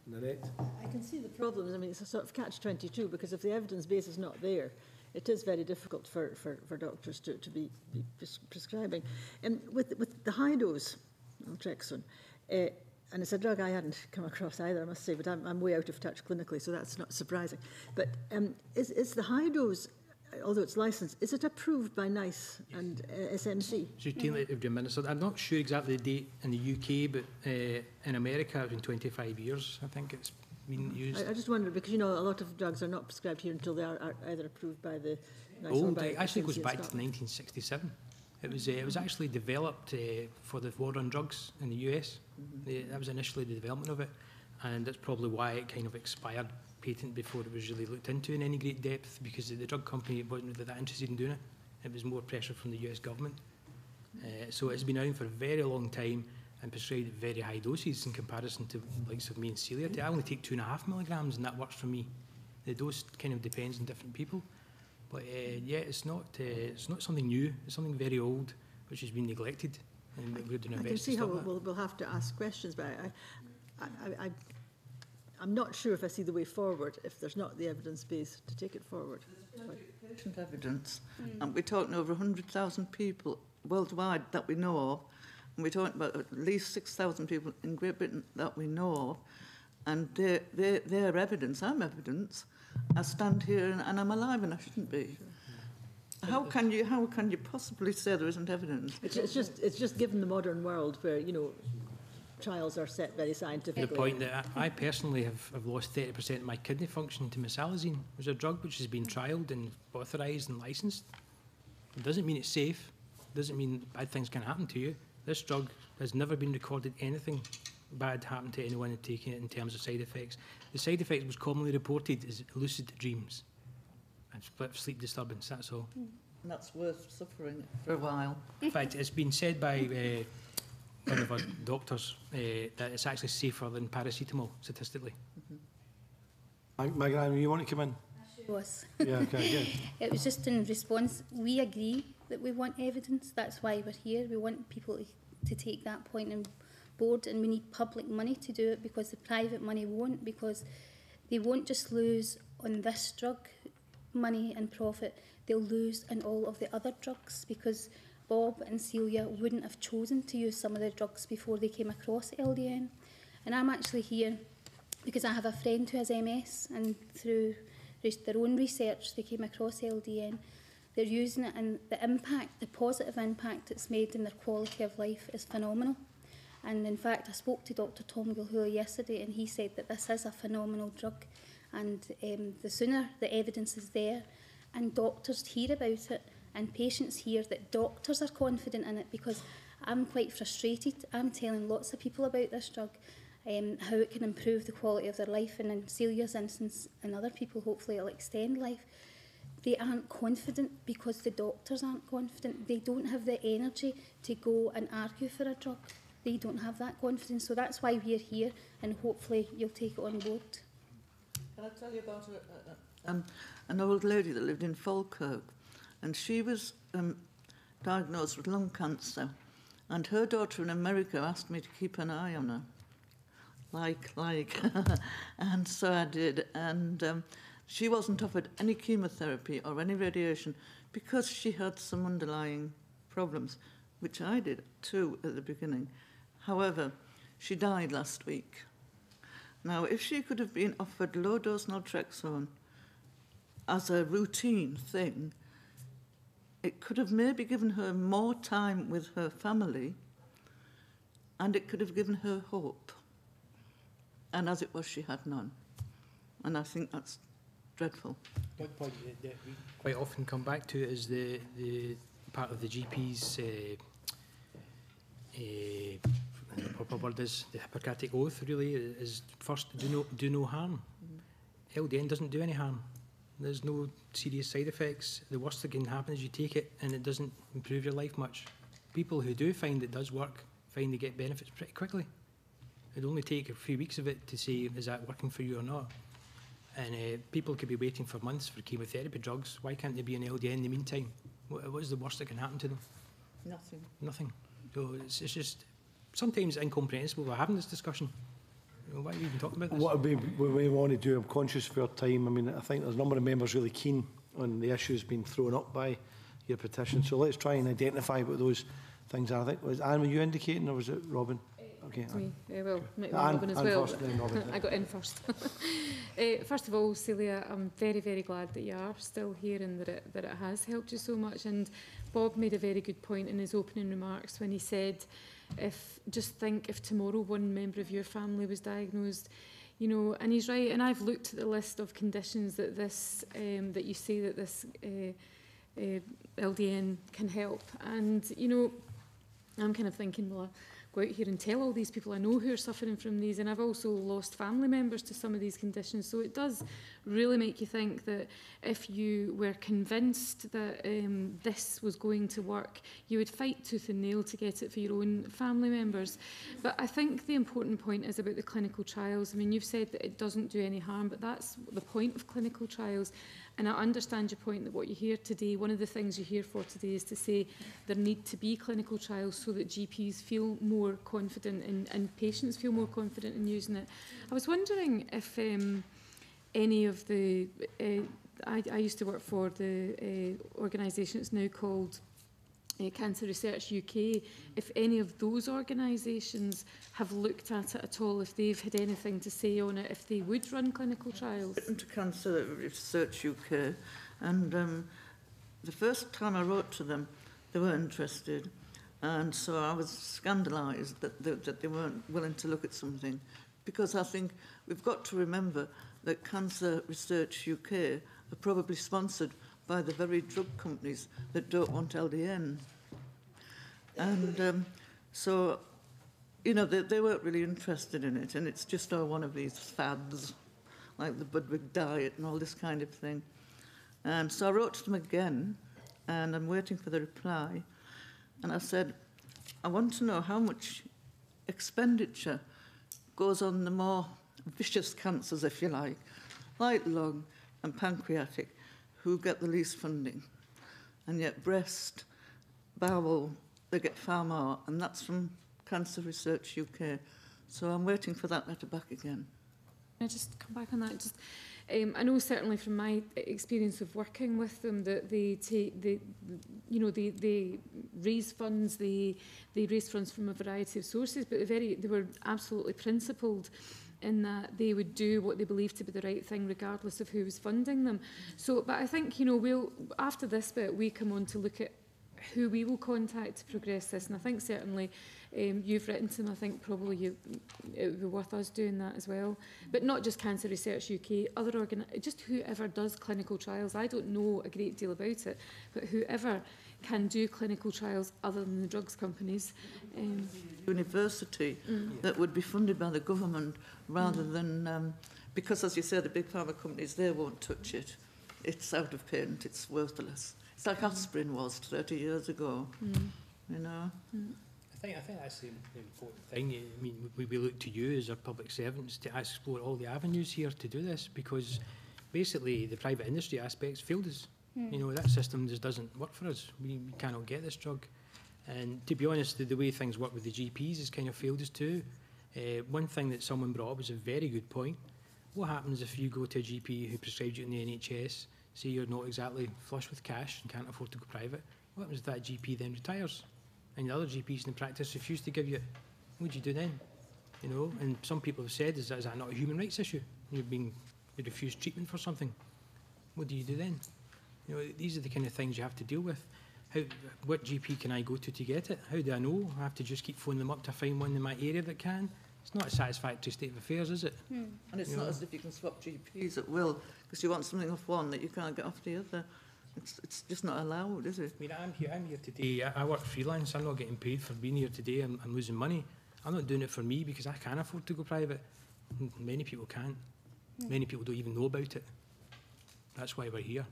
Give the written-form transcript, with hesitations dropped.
Nanette? I can see the problems. I mean, it's a sort of catch-22, because if the evidence base is not there, it is very difficult for doctors to be prescribing. And with the high-dose naltrexone, and it's a drug I hadn't come across either, I must say, but I'm way out of touch clinically, so that's not surprising. But is the high-dose, although it's licensed, is it approved by NICE and SMC? Routinely every administered. I'm not sure exactly the date in the UK, but in America it's been 25 years, I think it's been used. I just wondered, because, you know, a lot of drugs are not prescribed here until they are either approved by the NICE or by actually goes SMC back to 1967. It was actually developed for the war on drugs in the US. That was initially the development of it, and that's probably why it kind of expired patent before it was really looked into in any great depth, because the drug company wasn't really that interested in doing it. It was more pressure from the US government. So it's been around for a very long time and prescribed at very high doses in comparison to the likes of me and Celia. I only take 2.5 milligrams, and that works for me. The dose kind of depends on different people. But yeah, it's not something new. It's something very old, which has been neglected, and we're doing our best to stop that. I can see how we'll have to ask questions, but I'm not sure if I see the way forward if there's not the evidence base to take it forward. There's patient evidence, and we're talking over 100,000 people worldwide that we know of, and we're talking about at least 6,000 people in Great Britain that we know of, and they're evidence. I'm evidence. I stand here and I'm alive, and I shouldn't be. How can you possibly say there isn't evidence? It's just given the modern world where, you know, trials are set very scientifically. The point that I personally have lost 30% of my kidney function to mesalazine. It was a drug which has been trialled and authorised and licensed. It doesn't mean it's safe. It doesn't mean bad things can happen to you. This drug has never been recorded anything bad happened to anyone taking it in terms of side effects. The side effect was commonly reported as lucid dreams and sleep disturbance, that's all. And that's worth suffering for a while. In fact, it's been said by one of our doctors that it's actually safer than paracetamol, statistically. Magdalene, you want to come in? Was. Yeah, okay, good. It was just in response. We agree that we want evidence. That's why we're here. We want people to take that point on board, and we need public money to do it, because the private money won't, because they won't just lose on this drug money and profit, they'll lose on all of the other drugs, because Bob and Celia wouldn't have chosen to use some of the drugs before they came across LDN. And I'm actually here because I have a friend who has MS, and through their own research they came across LDN. They're using it, and the impact, the positive impact it's made in their quality of life is phenomenal. And in fact, I spoke to Dr. Tom Gilhula yesterday, and he said that this is a phenomenal drug, and the sooner the evidence is there and doctors hear about it and patients hear that doctors are confident in it, because I'm quite frustrated. I'm telling lots of people about this drug, how it can improve the quality of their life, and in Celia's instance and other people, hopefully it'll extend life. They aren't confident because the doctors aren't confident. They don't have the energy to go and argue for a drug. They don't have that confidence, so that's why we're here, and hopefully you'll take it on board. Can I tell you about an old lady that lived in Falkirk, and she was diagnosed with lung cancer, and her daughter in America asked me to keep an eye on her, like, and so I did, and she wasn't offered any chemotherapy or any radiation because she had some underlying problems, which I did too at the beginning. However, she died last week. Now, if she could have been offered low-dose naltrexone as a routine thing, it could have maybe given her more time with her family, and it could have given her hope. And as it was, she had none. And I think that's dreadful. One point that we quite often come back to is the part of the GP's the proper word is the Hippocratic Oath, really, is first do no harm. LDN doesn't do any harm. There's no serious side effects. The worst that can happen is you take it and it doesn't improve your life much. People who do find it does work find they get benefits pretty quickly. It'd only take a few weeks of it to say, is that working for you or not? And people could be waiting for months for chemotherapy drugs. Why can't they be on LDN in the meantime? What is the worst that can happen to them? Nothing. Nothing. So it's just sometimes incomprehensible we're having this discussion. Why are you even talking about this? What we want to do, I'm conscious of our time. I mean, I think there's a number of members really keen on the issues being thrown up by your petition. So let's try and identify what those things are. I think, was Anne, were you indicating, or was it Robin? Okay. Me. Well, maybe Anne, Robin as Anne well. first, then Robin. I got in first. First of all, Celia, I'm very, very glad that you are still here and that it has helped you so much. And Bob made a very good point in his opening remarks when he said, just think if tomorrow one member of your family was diagnosed, you know, and he's right. And I've looked at the list of conditions that this, that you say that this LDN can help. And, you know, I'm kind of thinking, well, go out here and tell all these people I know who are suffering from these, and I've also lost family members to some of these conditions. So it does really make you think that if you were convinced that this was going to work, you would fight tooth and nail to get it for your own family members. But I think the important point is about the clinical trials. I mean, you've said that it doesn't do any harm, but that's the point of clinical trials. And I understand your point that what you hear today, one of the things you're here for today is to say there need to be clinical trials so that GPs feel more confident and patients feel more confident in using it. I was wondering if any of the, I used to work for the organisation that's now called Cancer Research UK, if any of those organisations have looked at it at all, if they've had anything to say on it, if they would run clinical trials. To Cancer Research UK, and the first time I wrote to them, they were interested, and so I was scandalised that they weren't willing to look at something, because I think we've got to remember that Cancer Research UK are probably sponsored by the very drug companies that don't want LDN. And so, you know, they weren't really interested in it, and it's just one of these fads, like the Budwig diet and all this kind of thing. And so I wrote to them again, and I'm waiting for the reply. And I said, I want to know how much expenditure goes on the more vicious cancers, if you like lung and pancreatic, who get the least funding. And yet breast, bowel, they get far more, and that's from Cancer Research UK. So I'm waiting for that letter back again. Can I just come back on that? Just, I know certainly from my experience of working with them that they raise funds, they raise funds from a variety of sources, but they were absolutely principled in that they would do what they believed to be the right thing regardless of who was funding them. So, but I think, you know, after this bit, we come on to look at who we will contact to progress this, and I think certainly you've written to them. I think probably it would be worth us doing that as well. But not just Cancer Research UK, just whoever does clinical trials. I don't know a great deal about it, but whoever can do clinical trials other than the drugs companies. University that would be funded by the government rather than, because as you say, the big pharma companies, they won't touch it. It's out of patent, it's worthless. It's like aspirin was 30 years ago, you know. I think that's the important thing. I mean, we look to you as our public servants to explore all the avenues here to do this, because basically the private industry aspects failed us. You know, that system just doesn't work for us. We cannot get this drug. And to be honest, the way things work with the GPs has kind of failed us too. One thing that someone brought up was a very good point. What happens if you go to a GP who prescribes you in the NHS, say you're not exactly flush with cash and can't afford to go private? What happens if that GP then retires and the other GPs in the practice refuse to give you it? What do you do then? You know, and some people have said, is that not a human rights issue? You refuse treatment for something. What do you do then? You know, these are the kind of things you have to deal with. What GP can I go to get it? How do I know? I have to just keep phoning them up to find one in my area that can. It's not a satisfactory state of affairs, is it? And it's not as if you can swap GPs at will, because you want something off one that you can't get off the other. It's just not allowed, is it? I mean, I'm here today. I work freelance. I'm not getting paid for being here today. I'm losing money. I'm not doing it for me because I can't afford to go private. Many people can't. Many people don't even know about it. That's why we're here.